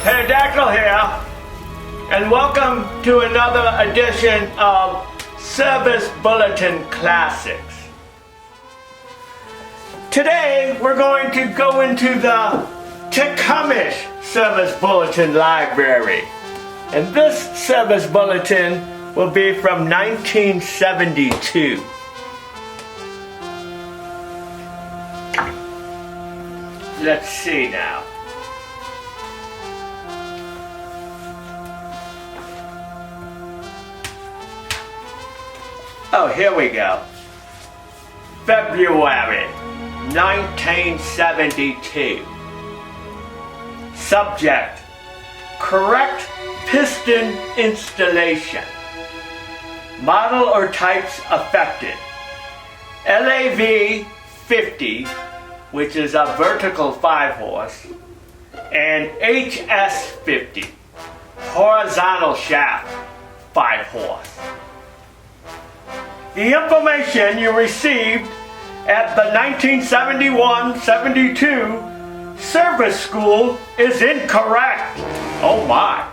Taryl here, and welcome to another edition of Service Bulletin Classics. Today we're going to go into the Tecumseh Service Bulletin Library, and this Service Bulletin will be from 1972. Let's see now. Oh, here we go. February 1972. Subject: correct piston installation. Model or types affected: LAV50, which is a vertical 5-horse, and HS50, horizontal shaft 5-horse. The information you received at the 1971-72 service school is incorrect. Oh my,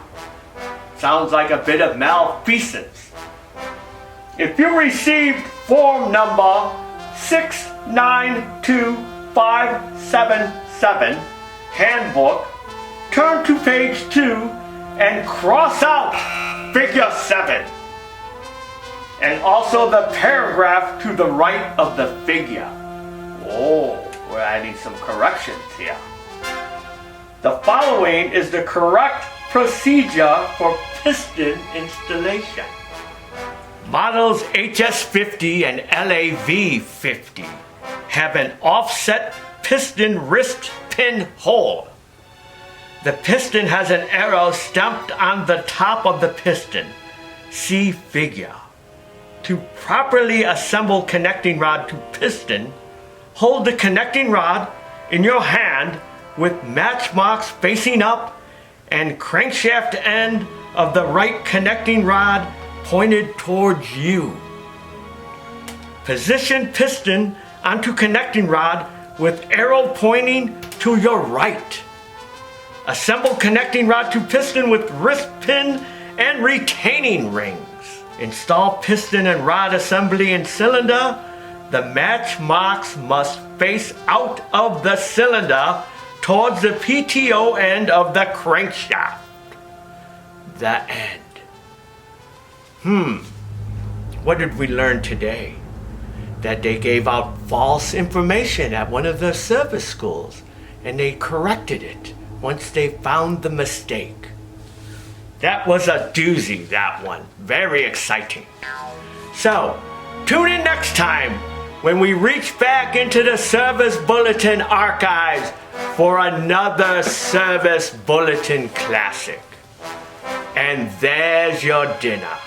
sounds like a bit of malfeasance. If you received form number 692577, handbook, turn to page 2 and cross out figure 7. And also the paragraph to the right of the figure. Oh, we're adding some corrections here. The following is the correct procedure for piston installation. Models HS50 and LAV50 have an offset piston wrist pin hole. The piston has an arrow stamped on the top of the piston. See figure. To properly assemble connecting rod to piston, hold the connecting rod in your hand with match marks facing up and crankshaft end of the right connecting rod pointed towards you. Position piston onto connecting rod with arrow pointing to your right. Assemble connecting rod to piston with wrist pin and retaining rings. Install piston and rod assembly in cylinder. The match marks must face out of the cylinder towards the PTO end of the crankshaft. The end. What did we learn today? That they gave out false information at one of the service schools, and they corrected it once they found the mistake. That was a doozy, that one. Very exciting. So, tune in next time when we reach back into the Service Bulletin archives for another Service Bulletin Classic. And there's your dinner.